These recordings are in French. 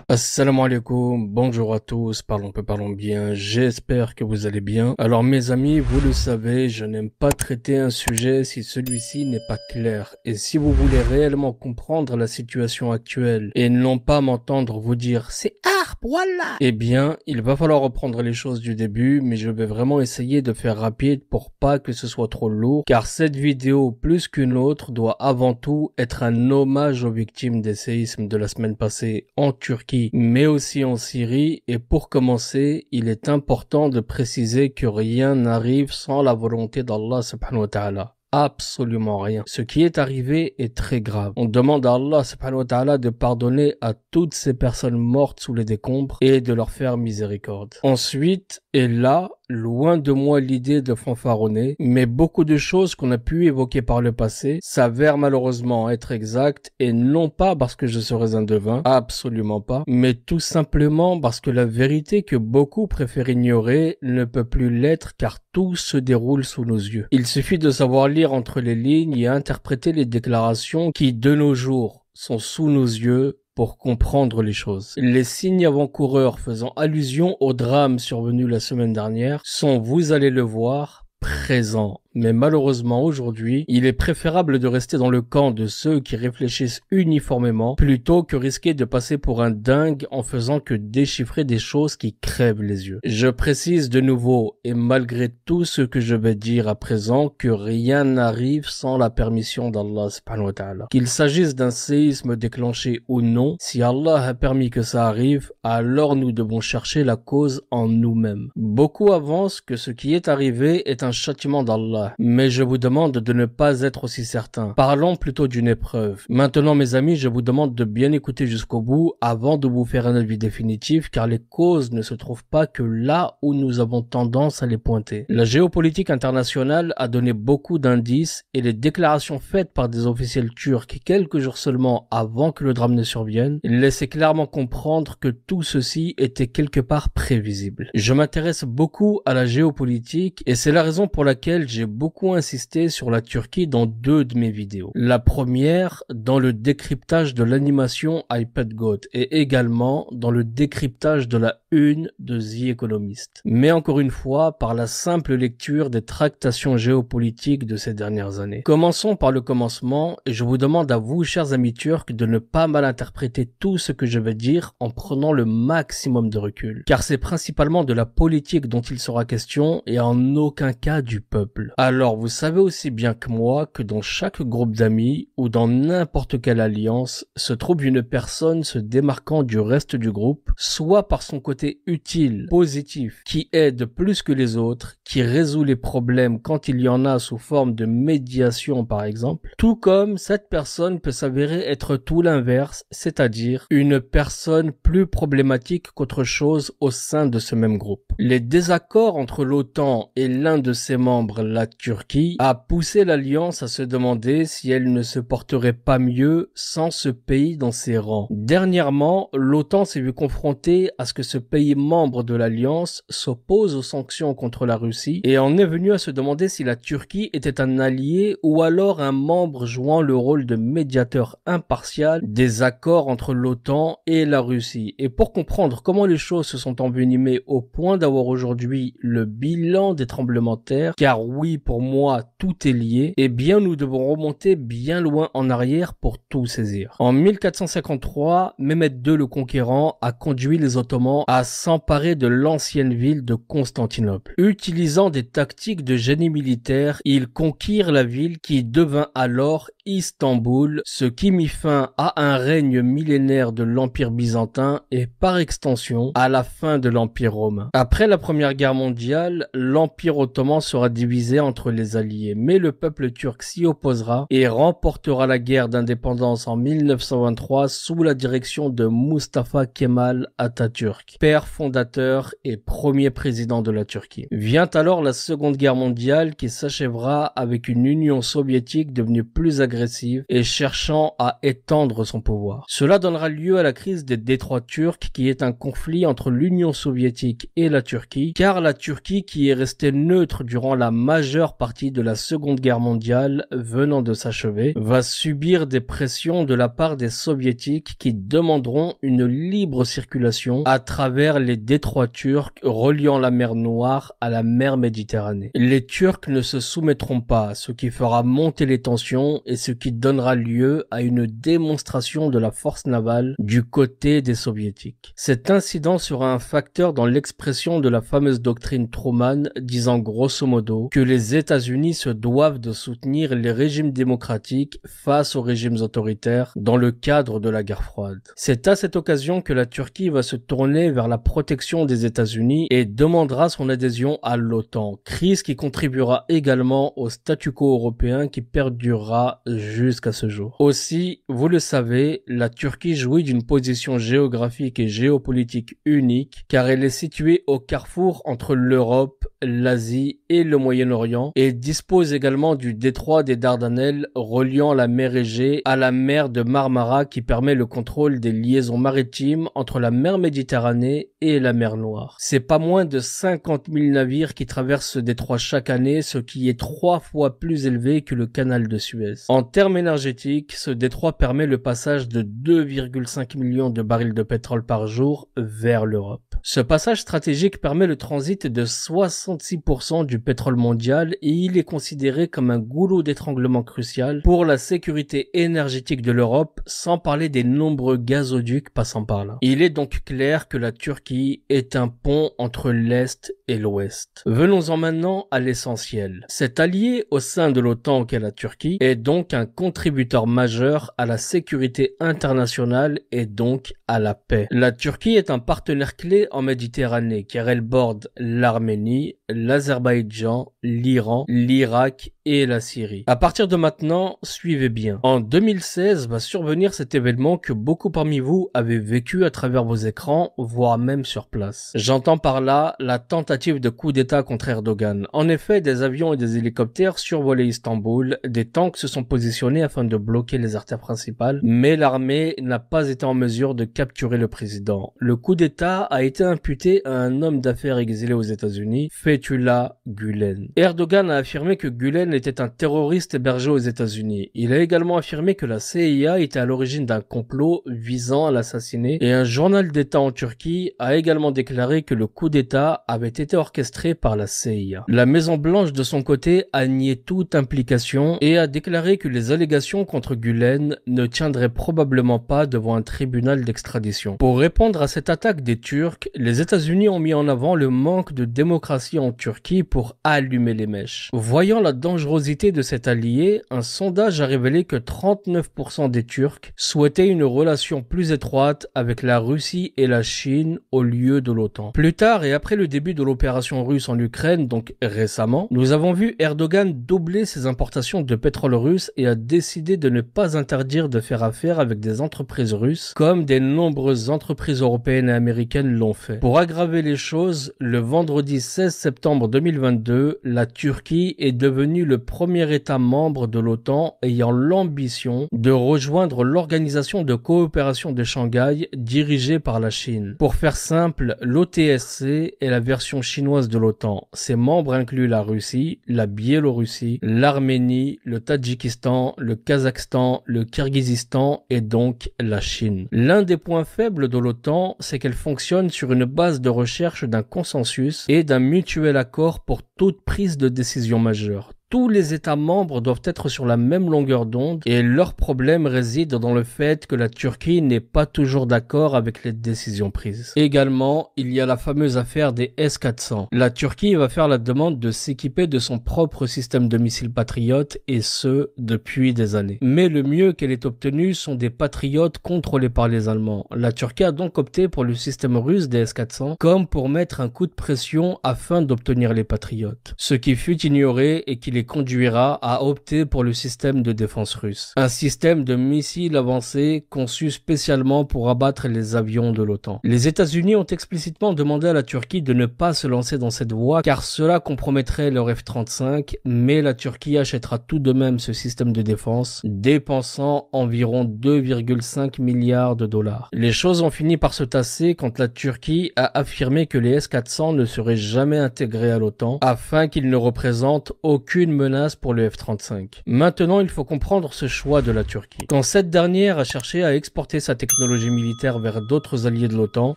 Assalamu alaikum, bonjour à tous, parlons bien, j'espère que vous allez bien. Alors mes amis, vous le savez, je n'aime pas traiter un sujet si celui-ci n'est pas clair. Et si vous voulez réellement comprendre la situation actuelle et non pas m'entendre vous dire c'est harp, voilà, eh bien, il va falloir reprendre les choses du début, mais je vais vraiment essayer de faire rapide pour pas que ce soit trop lourd, car cette vidéo, plus qu'une autre, doit avant tout être un hommage aux victimes des séismes de la semaine passée en Turquie mais aussi en Syrie. Et pour commencer, il est important de préciser que rien n'arrive sans la volonté d'Allah subhanahu wa ta'ala. Absolument rien. Ce qui est arrivé est très grave. On demande à Allah subhanahu wa ta'ala de pardonner à toutes ces personnes mortes sous les décombres et de leur faire miséricorde. Ensuite, et là, loin de moi l'idée de fanfaronner, mais beaucoup de choses qu'on a pu évoquer par le passé s'avèrent malheureusement être exactes, et non pas parce que je serais un devin, absolument pas, mais tout simplement parce que la vérité que beaucoup préfèrent ignorer ne peut plus l'être, car tout se déroule sous nos yeux. Il suffit de savoir lire entre les lignes et interpréter les déclarations qui, de nos jours, sont sous nos yeux pour comprendre les choses. Les signes avant-coureurs faisant allusion au drame survenu la semaine dernière sont, vous allez le voir, présents. Mais malheureusement aujourd'hui, il est préférable de rester dans le camp de ceux qui réfléchissent uniformément plutôt que risquer de passer pour un dingue en faisant que déchiffrer des choses qui crèvent les yeux. Je précise de nouveau, et malgré tout ce que je vais dire à présent, que rien n'arrive sans la permission d'Allah subhanahu wa ta'ala. Qu'il s'agisse d'un séisme déclenché ou non, si Allah a permis que ça arrive, alors nous devons chercher la cause en nous-mêmes. Beaucoup avancent que ce qui est arrivé est un châtiment d'Allah. Mais je vous demande de ne pas être aussi certain. Parlons plutôt d'une épreuve. Maintenant mes amis, je vous demande de bien écouter jusqu'au bout avant de vous faire un avis définitif, car les causes ne se trouvent pas que là où nous avons tendance à les pointer. La géopolitique internationale a donné beaucoup d'indices, et les déclarations faites par des officiels turcs quelques jours seulement avant que le drame ne survienne laissaient clairement comprendre que tout ceci était quelque part prévisible. Je m'intéresse beaucoup à la géopolitique, et c'est la raison pour laquelle j'ai beaucoup insisté sur la Turquie dans deux de mes vidéos. La première dans le décryptage de l'animation iPadGod et également dans le décryptage de la une de The Economist. Mais encore une fois, par la simple lecture des tractations géopolitiques de ces dernières années. Commençons par le commencement, et je vous demande à vous, chers amis turcs, de ne pas mal interpréter tout ce que je vais dire en prenant le maximum de recul. Car c'est principalement de la politique dont il sera question et en aucun cas du peuple. Alors vous savez aussi bien que moi que dans chaque groupe d'amis ou dans n'importe quelle alliance se trouve une personne se démarquant du reste du groupe, soit par son côté utile, positif, qui aide plus que les autres, qui résout les problèmes quand il y en a sous forme de médiation par exemple, tout comme cette personne peut s'avérer être tout l'inverse, c'est-à-dire une personne plus problématique qu'autre chose au sein de ce même groupe. Les désaccords entre l'OTAN et l'un de ses membres, la Turquie, a poussé l'Alliance à se demander si elle ne se porterait pas mieux sans ce pays dans ses rangs. Dernièrement, l'OTAN s'est vu confrontée à ce que ce pays membre de l'Alliance s'oppose aux sanctions contre la Russie et en est venu à se demander si la Turquie était un allié ou alors un membre jouant le rôle de médiateur impartial des accords entre l'OTAN et la Russie. Et pour comprendre comment les choses se sont envenimées au point d'avoir aujourd'hui le bilan des tremblements de terre, car oui, pour moi, tout est lié, eh bien nous devons remonter bien loin en arrière pour tout saisir. En 1453, Mehmed II le Conquérant a conduit les Ottomans à s'emparer de l'ancienne ville de Constantinople. Utilisant des tactiques de génie militaire, ils conquirent la ville qui devint alors Istanbul, ce qui mit fin à un règne millénaire de l'Empire byzantin et par extension à la fin de l'Empire romain. Après la Première Guerre mondiale, l'Empire ottoman sera divisé entre les alliés, mais le peuple turc s'y opposera et remportera la guerre d'indépendance en 1923 sous la direction de Mustafa Kemal Atatürk, père fondateur et premier président de la Turquie. Vient alors la Seconde Guerre mondiale qui s'achèvera avec une Union soviétique devenue plus agressive agressive et cherchant à étendre son pouvoir. Cela donnera lieu à la crise des détroits turcs qui est un conflit entre l'Union soviétique et la Turquie, car la Turquie, qui est restée neutre durant la majeure partie de la Seconde Guerre mondiale venant de s'achever, va subir des pressions de la part des soviétiques qui demanderont une libre circulation à travers les détroits turcs reliant la mer Noire à la mer Méditerranée. Les Turcs ne se soumettront pas, ce qui fera monter les tensions et ce qui donnera lieu à une démonstration de la force navale du côté des soviétiques. Cet incident sera un facteur dans l'expression de la fameuse doctrine Truman disant grosso modo que les États-Unis se doivent de soutenir les régimes démocratiques face aux régimes autoritaires dans le cadre de la guerre froide. C'est à cette occasion que la Turquie va se tourner vers la protection des États-Unis et demandera son adhésion à l'OTAN, crise qui contribuera également au statu quo européen qui perdurera jusqu'à ce jour. Aussi, vous le savez, la Turquie jouit d'une position géographique et géopolitique unique car elle est située au carrefour entre l'Europe, l'Asie et le Moyen-Orient et dispose également du détroit des Dardanelles reliant la mer Égée à la mer de Marmara qui permet le contrôle des liaisons maritimes entre la mer Méditerranée et la mer Noire. C'est pas moins de 50 000 navires qui traversent ce détroit chaque année, ce qui est 3 fois plus élevé que le canal de Suez. En termes énergétiques, ce détroit permet le passage de 2,5 millions de barils de pétrole par jour vers l'Europe. Ce passage stratégique permet le transit de 66% du pétrole mondial et il est considéré comme un goulot d'étranglement crucial pour la sécurité énergétique de l'Europe, sans parler des nombreux gazoducs passant par là. Il est donc clair que la Turquie est un pont entre l'Est et l'Ouest. Venons-en maintenant à l'essentiel. Cet allié au sein de l'OTAN qu'est la Turquie est donc un contributeur majeur à la sécurité internationale et donc à la paix. La Turquie est un partenaire clé en Méditerranée car elle borde l'Arménie, l'Azerbaïdjan, l'Iran, l'Irak et la Syrie. À partir de maintenant, suivez bien. En 2016 va survenir cet événement que beaucoup parmi vous avez vécu à travers vos écrans, voire même sur place. J'entends par là la tentative de coup d'État contre Erdogan. En effet, des avions et des hélicoptères survolaient Istanbul, des tanks se sont positionnés afin de bloquer les artères principales, mais l'armée n'a pas été en mesure de capturer le président. Le coup d'État a été imputé à un homme d'affaires exilé aux États-Unis, Fethullah Gülen. Erdogan a affirmé que Gülen était un terroriste hébergé aux États-Unis. Il a également affirmé que la CIA était à l'origine d'un complot visant à l'assassiner et un journal d'État en Turquie a également déclaré que le coup d'État avait été orchestré par la CIA. La Maison-Blanche de son côté a nié toute implication et a déclaré que les allégations contre Gülen ne tiendraient probablement pas devant un tribunal d'extradition. Pour répondre à cette attaque des Turcs, les États-Unis ont mis en avant le manque de démocratie en Turquie pour allumer les mèches. Voyant la dangerosité de cet allié, un sondage a révélé que 39% des Turcs souhaitaient une relation plus étroite avec la Russie et la Chine au lieu de l'OTAN. Plus tard et après le début de l'opération russe en Ukraine, donc récemment, nous avons vu Erdogan doubler ses importations de pétrole russe et a décidé de ne pas interdire de faire affaire avec des entreprises russes comme des nombreuses entreprises européennes et américaines l'ont fait. Pour aggraver les choses, le vendredi 16 septembre 2022, la Turquie est devenue le premier État membre de l'OTAN ayant l'ambition de rejoindre l'organisation de coopération de Shanghai dirigée par la Chine. Pour faire simple, l'OTSC est la version chinoise de l'OTAN. Ses membres incluent la Russie, la Biélorussie, l'Arménie, le Tadjikistan, le Kazakhstan, le Kirghizistan et donc la Chine. L'un des points faibles de l'OTAN, c'est qu'elle fonctionne sur une base de recherche d'un consensus et d'un mutuel accord pour toute prise de décision majeure. Tous les États membres doivent être sur la même longueur d'onde et leur problème réside dans le fait que la Turquie n'est pas toujours d'accord avec les décisions prises. Également, il y a la fameuse affaire des S-400. La Turquie va faire la demande de s'équiper de son propre système de missiles patriotes et ce, depuis des années. Mais le mieux qu'elle ait obtenu sont des patriotes contrôlés par les Allemands. La Turquie a donc opté pour le système russe des S-400 comme pour mettre un coup de pression afin d'obtenir les patriotes. Ce qui fut ignoré et qu'il les conduira à opter pour le système de défense russe. Un système de missiles avancés conçu spécialement pour abattre les avions de l'OTAN. Les États-Unis ont explicitement demandé à la Turquie de ne pas se lancer dans cette voie car cela compromettrait leur F-35, mais la Turquie achètera tout de même ce système de défense, dépensant environ 2,5 milliards de dollars. Les choses ont fini par se tasser quand la Turquie a affirmé que les S-400 ne seraient jamais intégrés à l'OTAN afin qu'ils ne représentent aucune menace pour le F-35. Maintenant, il faut comprendre ce choix de la Turquie. Quand cette dernière a cherché à exporter sa technologie militaire vers d'autres alliés de l'OTAN,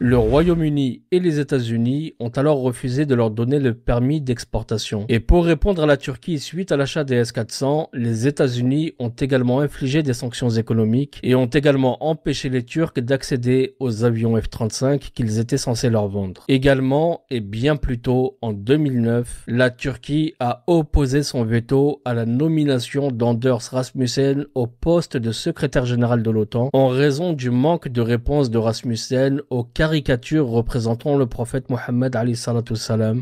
le Royaume-Uni et les États-Unis ont alors refusé de leur donner le permis d'exportation. Et pour répondre à la Turquie suite à l'achat des S-400, les États-Unis ont également infligé des sanctions économiques et ont également empêché les Turcs d'accéder aux avions F-35 qu'ils étaient censés leur vendre. Également, et bien plus tôt, en 2009, la Turquie a opposé son veto à la nomination d'Anders Rasmussen au poste de secrétaire général de l'OTAN en raison du manque de réponse de Rasmussen aux caricatures représentant le prophète Mohammed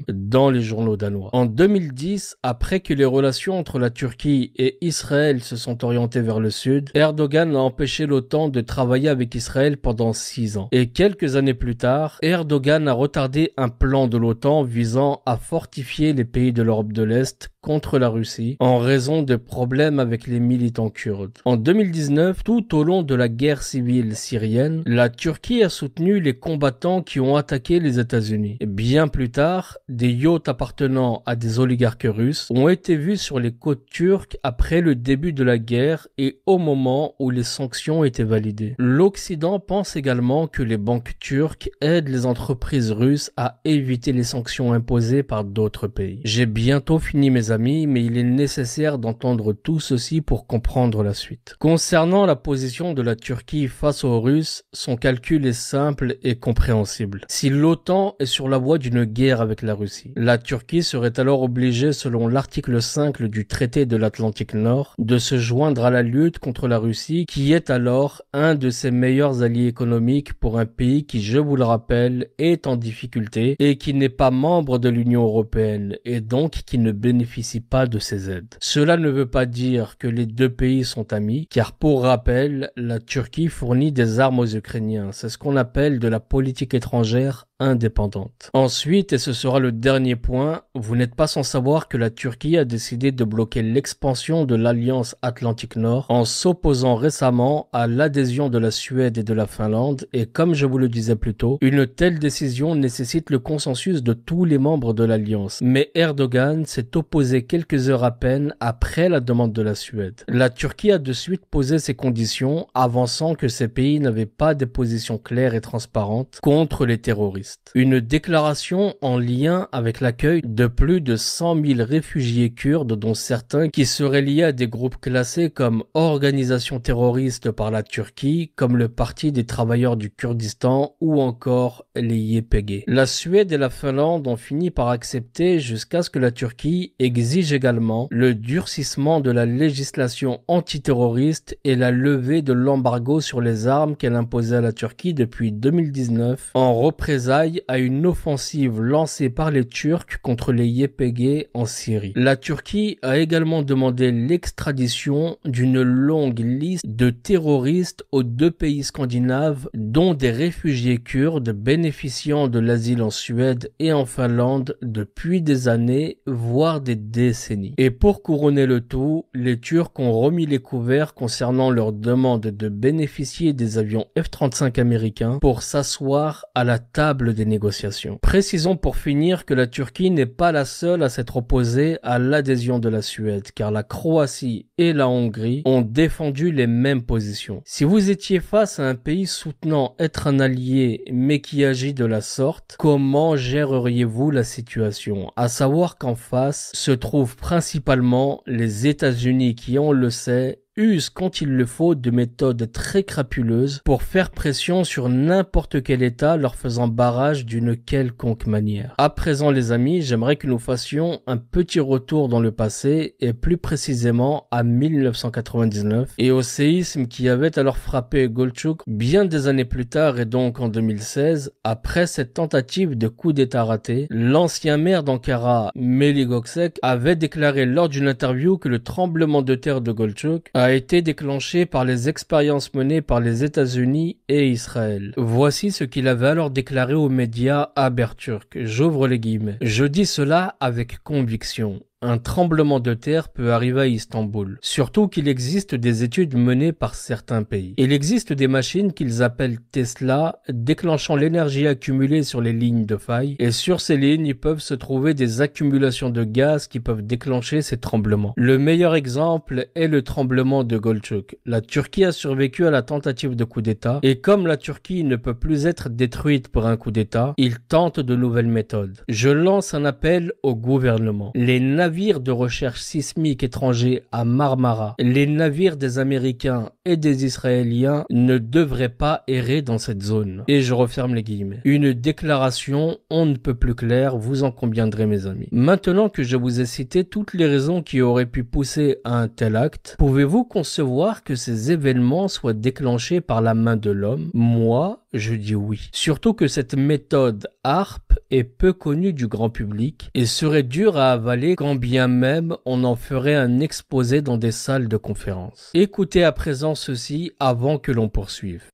dans les journaux danois. En 2010, après que les relations entre la Turquie et Israël se sont orientées vers le sud, Erdogan a empêché l'OTAN de travailler avec Israël pendant 6 ans. Et quelques années plus tard, Erdogan a retardé un plan de l'OTAN visant à fortifier les pays de l'Europe de l'Est contre la Russie en raison de problèmes avec les militants kurdes. En 2019, tout au long de la guerre civile syrienne, la Turquie a soutenu les combattants qui ont attaqué les États-Unis. Bien plus tard, des yachts appartenant à des oligarques russes ont été vus sur les côtes turques après le début de la guerre et au moment où les sanctions étaient validées. L'Occident pense également que les banques turques aident les entreprises russes à éviter les sanctions imposées par d'autres pays. J'ai bientôt fini mes amis, mais il est nécessaire d'entendre tout ceci pour comprendre la suite. Concernant la position de la Turquie face aux Russes, son calcul est simple et compréhensible. Si l'OTAN est sur la voie d'une guerre avec la Russie, la Turquie serait alors obligée, selon l'article 5 du traité de l'Atlantique Nord, de se joindre à la lutte contre la Russie, qui est alors un de ses meilleurs alliés économiques pour un pays qui, je vous le rappelle, est en difficulté et qui n'est pas membre de l'Union européenne et donc qui ne bénéficie pas de ces aides. Cela ne veut pas dire que les deux pays sont amis, car pour rappel, la Turquie fournit des armes aux Ukrainiens. C'est ce qu'on appelle de la politique étrangère indépendante. Ensuite, et ce sera le dernier point, vous n'êtes pas sans savoir que la Turquie a décidé de bloquer l'expansion de l'Alliance Atlantique Nord en s'opposant récemment à l'adhésion de la Suède et de la Finlande et comme je vous le disais plus tôt, une telle décision nécessite le consensus de tous les membres de l'Alliance. Mais Erdogan s'est opposé quelques heures à peine après la demande de la Suède. La Turquie a de suite posé ses conditions, avançant que ces pays n'avaient pas des positions claires et transparentes contre les terroristes. Une déclaration en lien avec l'accueil de plus de 100 000 réfugiés kurdes, dont certains qui seraient liés à des groupes classés comme organisations terroristes par la Turquie, comme le Parti des travailleurs du Kurdistan ou encore les YPG. La Suède et la Finlande ont fini par accepter jusqu'à ce que la Turquie exige également le durcissement de la législation antiterroriste et la levée de l'embargo sur les armes qu'elle imposait à la Turquie depuis 2019 en représailles à une offensive lancée par les Turcs contre les YPG en Syrie. La Turquie a également demandé l'extradition d'une longue liste de terroristes aux deux pays scandinaves, dont des réfugiés kurdes bénéficiant de l'asile en Suède et en Finlande depuis des années, voire des décennies. Et pour couronner le tout, les Turcs ont remis les couverts concernant leur demande de bénéficier des avions F-35 américains pour s'asseoir à la table des négociations. Précisons pour finir que la Turquie n'est pas la seule à s'être opposée à l'adhésion de la Suède, car la Croatie et la Hongrie ont défendu les mêmes positions. Si vous étiez face à un pays soutenant être un allié mais qui agit de la sorte, comment géreriez-vous la situation? À savoir qu'en face se trouvent principalement les États-Unis qui, on le sait, usent quand il le faut de méthodes très crapuleuses pour faire pression sur n'importe quel État leur faisant barrage d'une quelconque manière. À présent les amis, j'aimerais que nous fassions un petit retour dans le passé et plus précisément à 1999 et au séisme qui avait alors frappé Golchuk bien des années plus tard et donc en 2016. Après cette tentative de coup d'État raté, l'ancien maire d'Ankara, Melih Gökçek, avait déclaré lors d'une interview que le tremblement de terre de Golchuk a été déclenché par les expériences menées par les États-Unis et Israël. Voici ce qu'il avait alors déclaré aux médias Haberturk. J'ouvre les guillemets. Je dis cela avec conviction. Un tremblement de terre peut arriver à Istanbul, surtout qu'il existe des études menées par certains pays. Il existe des machines qu'ils appellent Tesla, déclenchant l'énergie accumulée sur les lignes de faille, et sur ces lignes, il peuvent se trouver des accumulations de gaz qui peuvent déclencher ces tremblements. Le meilleur exemple est le tremblement de Golchuk. La Turquie a survécu à la tentative de coup d'État, et comme la Turquie ne peut plus être détruite par un coup d'État, ils tentent de nouvelles méthodes. Je lance un appel au gouvernement. Les navires de recherche sismique étrangers à Marmara, les navires des Américains et des Israéliens ne devraient pas errer dans cette zone. Et je referme les guillemets. Une déclaration on ne peut plus claire, vous en conviendrez mes amis. Maintenant que je vous ai cité toutes les raisons qui auraient pu pousser à un tel acte, pouvez-vous concevoir que ces événements soient déclenchés par la main de l'homme? Moi, je dis oui. Surtout que cette méthode HAARP est peu connue du grand public et serait dure à avaler quand bien même on en ferait un exposé dans des salles de conférence. Écoutez à présent ceci avant que l'on poursuive.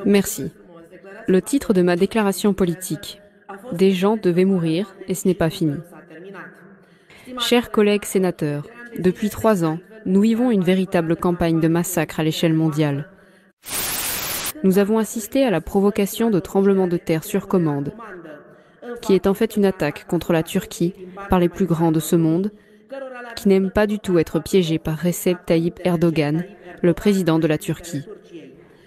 Merci. Le titre de ma déclaration politique. Des gens devaient mourir et ce n'est pas fini. Chers collègues sénateurs, depuis 3 ans, nous vivons une véritable campagne de massacre à l'échelle mondiale. Nous avons assisté à la provocation de tremblements de terre sur commande, qui est en fait une attaque contre la Turquie par les plus grands de ce monde, qui n'aiment pas du tout être piégés par Recep Tayyip Erdogan, le président de la Turquie.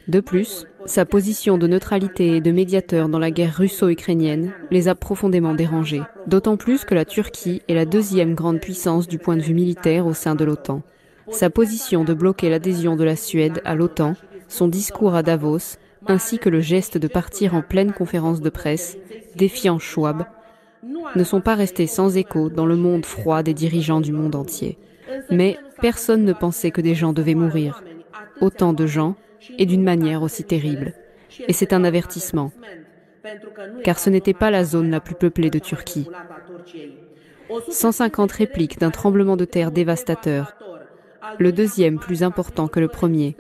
De plus, sa position de neutralité et de médiateur dans la guerre russo-ukrainienne les a profondément dérangés, d'autant plus que la Turquie est la deuxième grande puissance du point de vue militaire au sein de l'OTAN. Sa position de bloquer l'adhésion de la Suède à l'OTAN, son discours à Davos, ainsi que le geste de partir en pleine conférence de presse, défiant Schwab, ne sont pas restés sans écho dans le monde froid des dirigeants du monde entier. Mais personne ne pensait que des gens devaient mourir. Autant de gens, et d'une manière aussi terrible. Et c'est un avertissement, car ce n'était pas la zone la plus peuplée de Turquie. 150 répliques d'un tremblement de terre dévastateur, le deuxième plus important que le premier,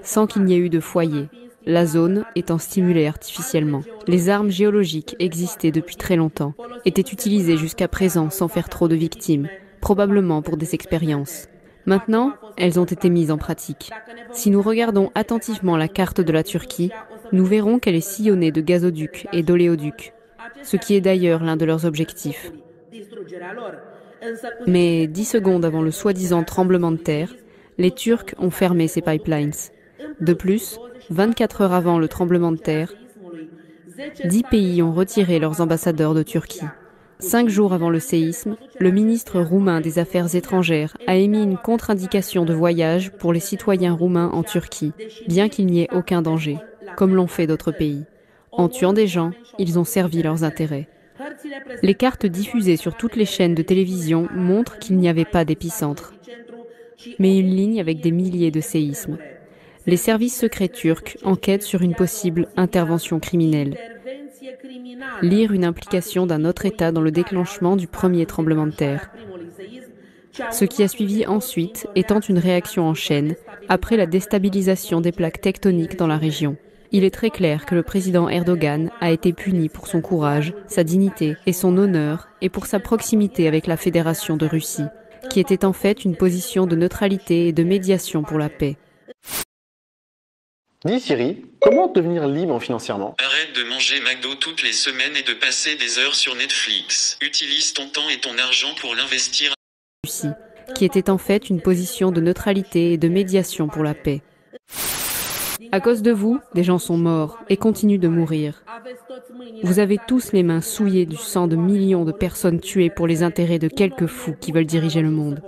sans qu'il n'y ait eu de foyer, la zone étant stimulée artificiellement. Les armes géologiques existaient depuis très longtemps, étaient utilisées jusqu'à présent sans faire trop de victimes, probablement pour des expériences. Maintenant, elles ont été mises en pratique. Si nous regardons attentivement la carte de la Turquie, nous verrons qu'elle est sillonnée de gazoducs et d'oléoducs, ce qui est d'ailleurs l'un de leurs objectifs. Mais 10 secondes avant le soi-disant tremblement de terre, les Turcs ont fermé ces pipelines. De plus, 24 heures avant le tremblement de terre, 10 pays ont retiré leurs ambassadeurs de Turquie. 5 jours avant le séisme, le ministre roumain des Affaires étrangères a émis une contre-indication de voyage pour les citoyens roumains en Turquie, bien qu'il n'y ait aucun danger, comme l'ont fait d'autres pays. En tuant des gens, ils ont servi leurs intérêts. Les cartes diffusées sur toutes les chaînes de télévision montrent qu'il n'y avait pas d'épicentre, mais une ligne avec des milliers de séismes. Les services secrets turcs enquêtent sur une possible intervention criminelle. Lire une implication d'un autre État dans le déclenchement du premier tremblement de terre. Ce qui a suivi ensuite étant une réaction en chaîne après la déstabilisation des plaques tectoniques dans la région. Il est très clair que le président Erdogan a été puni pour son courage, sa dignité et son honneur et pour sa proximité avec la Fédération de Russie, qui était en fait une position de neutralité et de médiation pour la paix. Dis Siri, comment devenir libre financièrement? Arrête de manger McDo toutes les semaines et de passer des heures sur Netflix. Utilise ton temps et ton argent pour l'investir. Russie, qui était en fait une position de neutralité et de médiation pour la paix. À cause de vous, des gens sont morts et continuent de mourir. Vous avez tous les mains souillées du sang de millions de personnes tuées pour les intérêts de quelques fous qui veulent diriger le monde.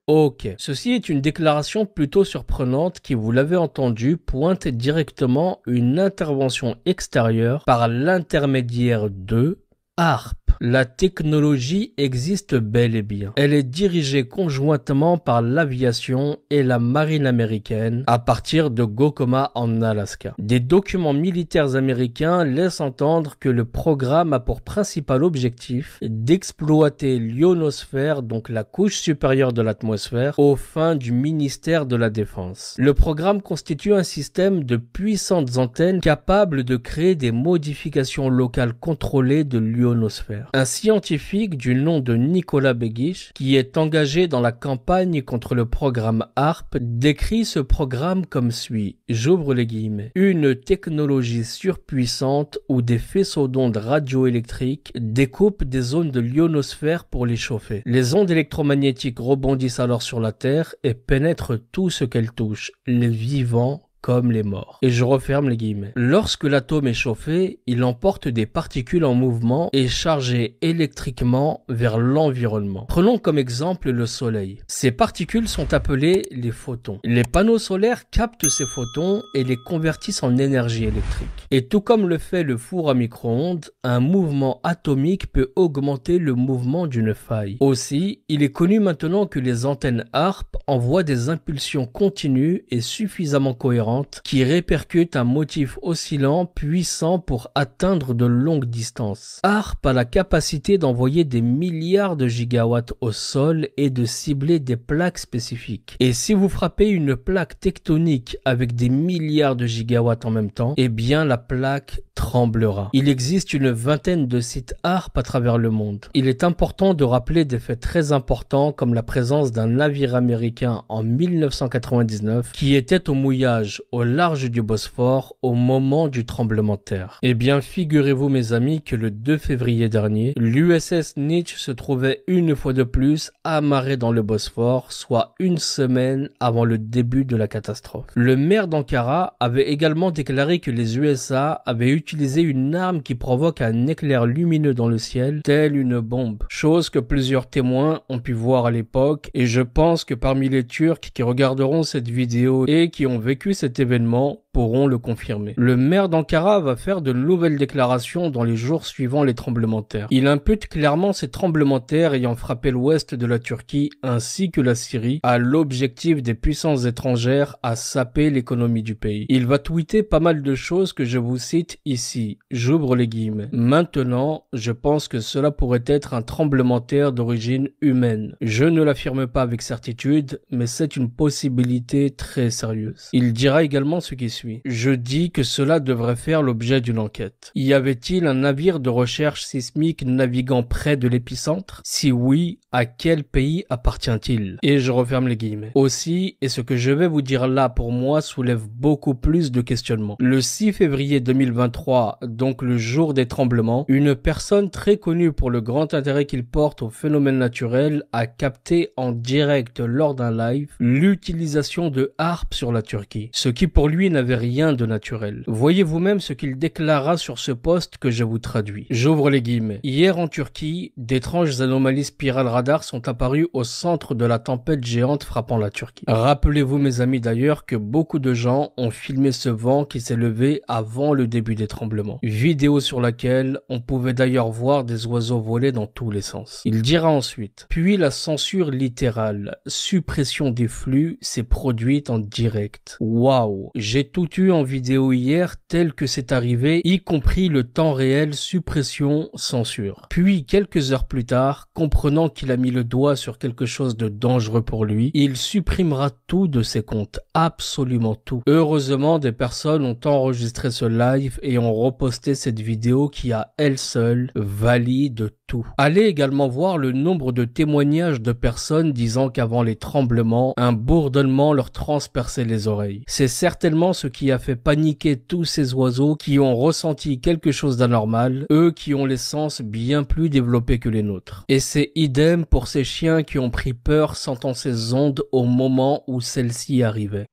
Ok, ceci est une déclaration plutôt surprenante qui, vous l'avez entendu, pointe directement une intervention extérieure par l'intermédiaire de ARP. La technologie existe bel et bien. Elle est dirigée conjointement par l'aviation et la marine américaine à partir de Gokoma en Alaska. Des documents militaires américains laissent entendre que le programme a pour principal objectif d'exploiter l'ionosphère, donc la couche supérieure de l'atmosphère, aux fins du ministère de la Défense. Le programme constitue un système de puissantes antennes capables de créer des modifications locales contrôlées de l'ionosphère. Un scientifique du nom de Nicolas Begic, qui est engagé dans la campagne contre le programme ARP, décrit ce programme comme suit, j'ouvre les guillemets, une technologie surpuissante où des faisceaux d'ondes radioélectriques découpent des zones de l'ionosphère pour les chauffer. Les ondes électromagnétiques rebondissent alors sur la Terre et pénètrent tout ce qu'elles touchent, les vivants comme les morts. Et je referme les guillemets. Lorsque l'atome est chauffé, il emporte des particules en mouvement et chargées électriquement vers l'environnement. Prenons comme exemple le Soleil. Ces particules sont appelées les photons. Les panneaux solaires captent ces photons et les convertissent en énergie électrique. Et tout comme le fait le four à micro-ondes, un mouvement atomique peut augmenter le mouvement d'une faille. Aussi, il est connu maintenant que les antennes ARP envoient des impulsions continues et suffisamment cohérentes qui répercute un motif oscillant puissant pour atteindre de longues distances. ARP a la capacité d'envoyer des milliards de gigawatts au sol et de cibler des plaques spécifiques. Et si vous frappez une plaque tectonique avec des milliards de gigawatts en même temps, eh bien la plaque tremblera. Il existe une vingtaine de sites ARP à travers le monde. Il est important de rappeler des faits très importants comme la présence d'un navire américain en 1999 qui était au mouillage au large du Bosphore au moment du tremblement de terre. Eh bien, figurez-vous mes amis que le 2 février dernier, l'USS Nietzsche se trouvait une fois de plus amarré dans le Bosphore, soit une semaine avant le début de la catastrophe. Le maire d'Ankara avait également déclaré que les USA avaient utilisé une arme qui provoque un éclair lumineux dans le ciel, telle une bombe. Chose que plusieurs témoins ont pu voir à l'époque, et je pense que parmi les Turcs qui regarderont cette vidéo et qui ont vécu cet événement pourront le confirmer. Le maire d'Ankara va faire de nouvelles déclarations dans les jours suivant les tremblements de terre. Il impute clairement ces tremblements de terre ayant frappé l'ouest de la Turquie ainsi que la Syrie à l'objectif des puissances étrangères à saper l'économie du pays. Il va tweeter pas mal de choses que je vous cite ici. J'ouvre les guillemets. Maintenant, je pense que cela pourrait être un tremblement de terre d'origine humaine. Je ne l'affirme pas avec certitude, mais c'est une possibilité très sérieuse. Il dira également ce qui suit. Je dis que cela devrait faire l'objet d'une enquête. Y avait-il un navire de recherche sismique naviguant près de l'épicentre? Si oui, à quel pays appartient-il? Et je referme les guillemets. Aussi, et ce que je vais vous dire là pour moi soulève beaucoup plus de questionnements. Le 6 février 2023, donc le jour des tremblements, une personne très connue pour le grand intérêt qu'il porte aux phénomènes naturels a capté en direct lors d'un live l'utilisation de harpe sur la Turquie, ce qui pour lui n'avait rien de naturel. Voyez vous-même ce qu'il déclara sur ce post que je vous traduis. J'ouvre les guillemets. Hier en Turquie, d'étranges anomalies spirales radar sont apparues au centre de la tempête géante frappant la Turquie. Rappelez-vous mes amis d'ailleurs que beaucoup de gens ont filmé ce vent qui s'est levé avant le début des tremblements. Vidéo sur laquelle on pouvait d'ailleurs voir des oiseaux voler dans tous les sens. Il dira ensuite, puis la censure littérale, suppression des flux s'est produite en direct. Waouh, j'ai tout eu en vidéo hier tel que c'est arrivé, y compris le temps réel, suppression, censure. Puis quelques heures plus tard, comprenant qu'il a mis le doigt sur quelque chose de dangereux pour lui, il supprimera tout de ses comptes, absolument tout. Heureusement, des personnes ont enregistré ce live et ont reposté cette vidéo qui à elle seule valide tout. Allez également voir le nombre de témoignages de personnes disant qu'avant les tremblements, un bourdonnement leur transperçait les oreilles. C'est certainement ce qui a fait paniquer tous ces oiseaux qui ont ressenti quelque chose d'anormal, eux qui ont les sens bien plus développés que les nôtres. Et c'est idem pour ces chiens qui ont pris peur sentant ces ondes au moment où celles-ci arrivaient.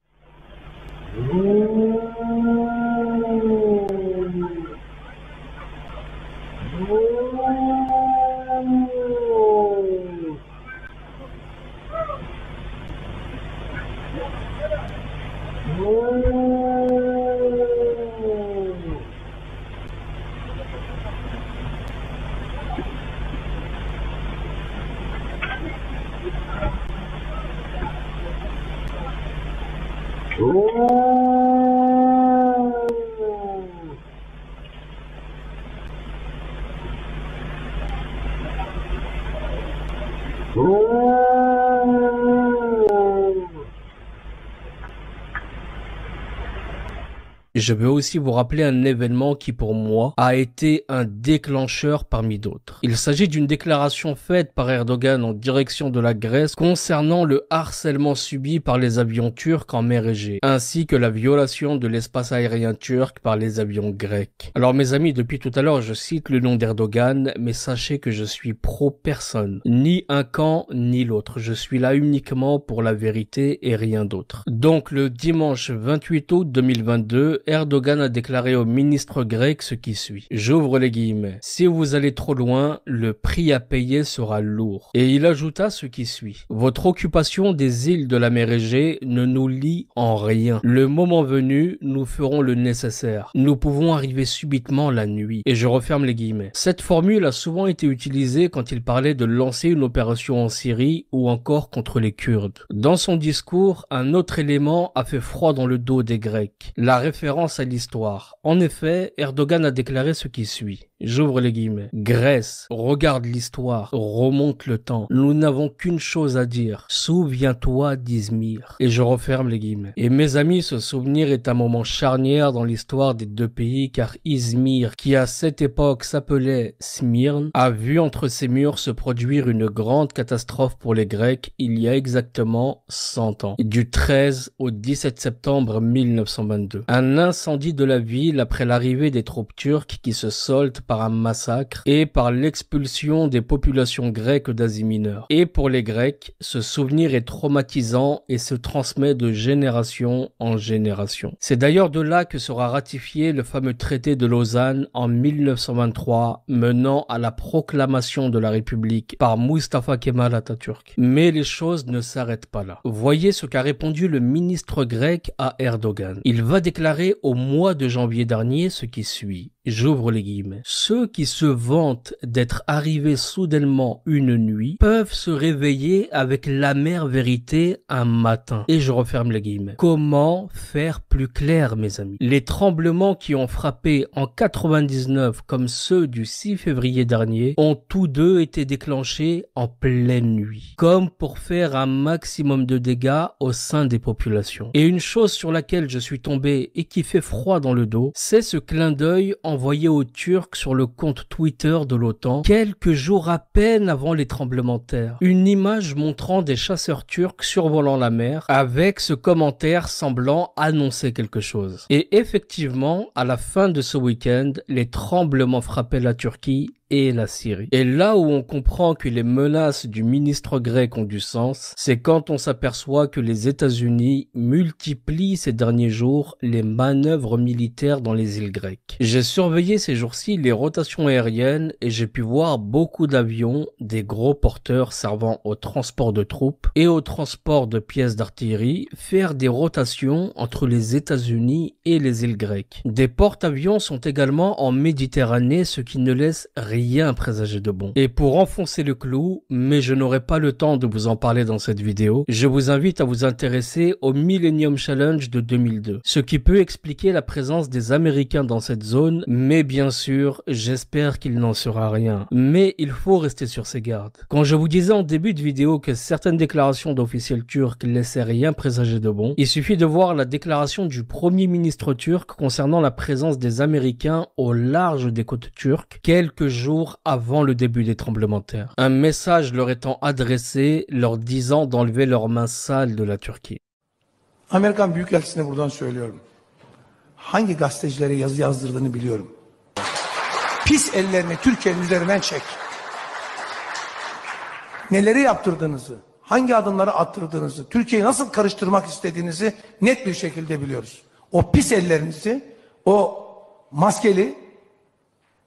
Je veux aussi vous rappeler un événement qui pour moi a été un déclencheur parmi d'autres. Il s'agit d'une déclaration faite par Erdogan en direction de la Grèce concernant le harcèlement subi par les avions turcs en mer Égée, ainsi que la violation de l'espace aérien turc par les avions grecs. Alors mes amis, depuis tout à l'heure je cite le nom d'Erdogan, mais sachez que je suis pro personne, ni un camp ni l'autre. Je suis là uniquement pour la vérité et rien d'autre. Donc le dimanche 28 août 2022, Erdogan a déclaré au ministre grec ce qui suit. J'ouvre les guillemets. Si vous allez trop loin, le prix à payer sera lourd. Et il ajouta ce qui suit. Votre occupation des îles de la mer Égée ne nous lie en rien. Le moment venu, nous ferons le nécessaire. Nous pouvons arriver subitement la nuit. Et je referme les guillemets. Cette formule a souvent été utilisée quand il parlait de lancer une opération en Syrie ou encore contre les Kurdes. Dans son discours, un autre élément a fait froid dans le dos des Grecs. La référence à l'histoire. En effet, Erdogan a déclaré ce qui suit. J'ouvre les guillemets. Grèce, regarde l'histoire, remonte le temps. Nous n'avons qu'une chose à dire. Souviens-toi d'Izmir. Et je referme les guillemets. Et mes amis, ce souvenir est un moment charnière dans l'histoire des deux pays car Izmir, qui à cette époque s'appelait Smyrne, a vu entre ses murs se produire une grande catastrophe pour les Grecs il y a exactement 100 ans. Du 13 au 17 septembre 1922. Un incendie de la ville après l'arrivée des troupes turques qui se solde par un massacre et par l'expulsion des populations grecques d'Asie mineure. Et pour les Grecs, ce souvenir est traumatisant et se transmet de génération en génération. C'est d'ailleurs de là que sera ratifié le fameux traité de Lausanne en 1923, menant à la proclamation de la République par Mustafa Kemal Atatürk. Mais les choses ne s'arrêtent pas là. Voyez ce qu'a répondu le ministre grec à Erdogan. Il va déclarer au mois de janvier dernier ce qui suit. J'ouvre les guillemets. Ceux qui se vantent d'être arrivés soudainement une nuit peuvent se réveiller avec l'amère vérité un matin. Et je referme les guillemets. Comment faire plus clair, mes amis? Les tremblements qui ont frappé en 99 comme ceux du 6 février dernier ont tous deux été déclenchés en pleine nuit, comme pour faire un maximum de dégâts au sein des populations. Et une chose sur laquelle je suis tombé et qui fait froid dans le dos, c'est ce clin d'œil envoyé aux Turcs sur le compte Twitter de l'OTAN quelques jours à peine avant les tremblements de terre. Une image montrant des chasseurs turcs survolant la mer avec ce commentaire semblant annoncer quelque chose. Et effectivement, à la fin de ce week-end, les tremblements frappaient la Turquie et la Syrie. Et là où on comprend que les menaces du ministre grec ont du sens, c'est quand on s'aperçoit que les États-Unis multiplient ces derniers jours les manœuvres militaires dans les îles grecques. J'ai surveillé ces jours-ci les rotations aériennes et j'ai pu voir beaucoup d'avions, des gros porteurs servant au transport de troupes et au transport de pièces d'artillerie, faire des rotations entre les États-Unis et les îles grecques. Des porte-avions sont également en Méditerranée, ce qui ne laisse rien présager de bon. Et pour enfoncer le clou, mais je n'aurai pas le temps de vous en parler dans cette vidéo, je vous invite à vous intéresser au Millennium Challenge de 2002, ce qui peut expliquer la présence des Américains dans cette zone, mais bien sûr, j'espère qu'il n'en sera rien. Mais il faut rester sur ses gardes. Quand je vous disais en début de vidéo que certaines déclarations d'officiels turcs laissaient rien présager de bon, il suffit de voir la déclaration du premier ministre turc concernant la présence des Américains au large des côtes turques, quelques jours avant le début des tremblements de terre. Un message leur étant adressé, leur disant d'enlever leurs mains sales de la Turquie. Amerikan Büyükelçisi'ne buradan söylüyorum. Hangi gazetecilere yazı yazdırdığını biliyorum. Pis ellerini Türkiye'nin üzerinden çek. Neleri yaptırdığınızı, hangi adımları attırdığınızı, Türkiye'yi nasıl karıştırmak istediğinizi net bir şekilde biliyoruz. O pis ellerinizi, o maskeli,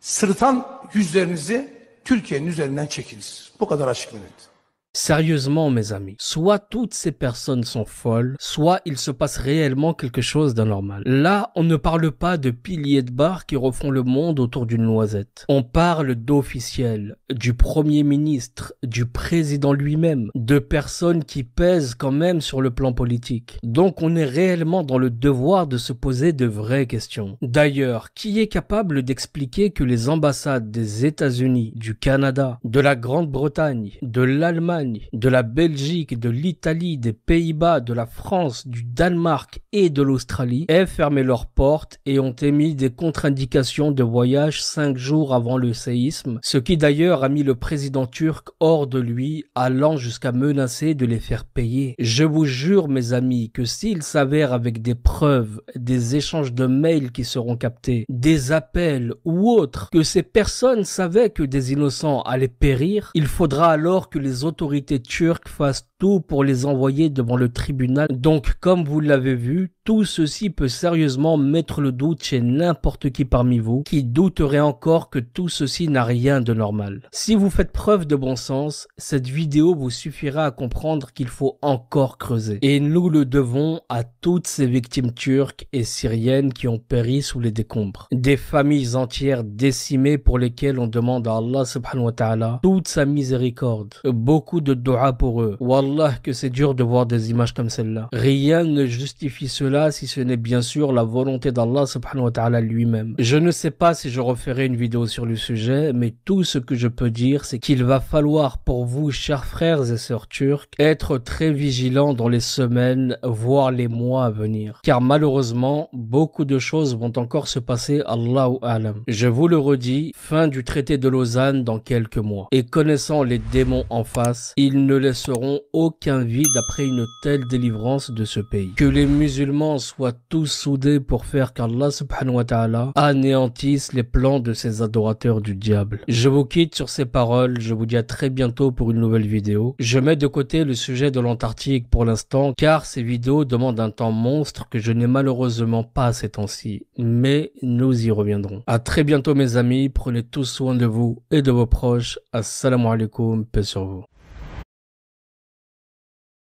sırıtan yüzlerinizi Türkiye'nin üzerinden çekiniz. Bu kadar açık ve net. Sérieusement, mes amis, soit toutes ces personnes sont folles, soit il se passe réellement quelque chose d'anormal. Là, on ne parle pas de piliers de bar qui refont le monde autour d'une noisette. On parle d'officiels, du premier ministre, du président lui-même, de personnes qui pèsent quand même sur le plan politique. Donc on est réellement dans le devoir de se poser de vraies questions. D'ailleurs, qui est capable d'expliquer que les ambassades des États-Unis, du Canada, de la Grande-Bretagne, de l'Allemagne, l'Allemagne, de la Belgique, de l'Italie, des Pays-Bas, de la France, du Danemark et de l'Australie aient fermé leurs portes et ont émis des contre-indications de voyage 5 jours avant le séisme, ce qui d'ailleurs a mis le président turc hors de lui, allant jusqu'à menacer de les faire payer. Je vous jure mes amis que s'il s'avère avec des preuves, des échanges de mails qui seront captés, des appels ou autres, que ces personnes savaient que des innocents allaient périr, il faudra alors que les autorités turques fassent tout pour les envoyer devant le tribunal. Donc, comme vous l'avez vu, tout ceci peut sérieusement mettre le doute chez n'importe qui parmi vous qui douterait encore que tout ceci n'a rien de normal. Si vous faites preuve de bon sens, cette vidéo vous suffira à comprendre qu'il faut encore creuser. Et nous le devons à toutes ces victimes turques et syriennes qui ont péri sous les décombres. Des familles entières décimées pour lesquelles on demande à Allah subhanahu wa ta'ala toute sa miséricorde. Beaucoup de dua pour eux. Wallah que c'est dur de voir des images comme celle-là. Rien ne justifie cela si ce n'est bien sûr la volonté d'Allah subhanahu wa ta'ala lui-même. Je ne sais pas si je referai une vidéo sur le sujet, mais tout ce que je peux dire, c'est qu'il va falloir pour vous, chers frères et sœurs turcs, être très vigilants dans les semaines, voire les mois à venir. Car malheureusement, beaucoup de choses vont encore se passer, Allahu a'lam. Je vous le redis, fin du traité de Lausanne dans quelques mois. Et connaissant les démons en face, ils ne laisseront aucun vide après une telle délivrance de ce pays. Que les musulmans soient tous soudés pour faire qu'Allah subhanahu wa ta'ala anéantisse les plans de ces adorateurs du diable. Je vous quitte sur ces paroles, je vous dis à très bientôt pour une nouvelle vidéo. Je mets de côté le sujet de l'Antarctique pour l'instant car ces vidéos demandent un temps monstre que je n'ai malheureusement pas ces temps-ci, mais nous y reviendrons. À très bientôt mes amis, prenez tous soin de vous et de vos proches. Assalamu alaikum, paix sur vous.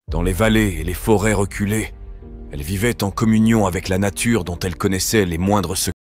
Dans les vallées et les forêts reculées, elle vivait en communion avec la nature dont elle connaissait les moindres secrets.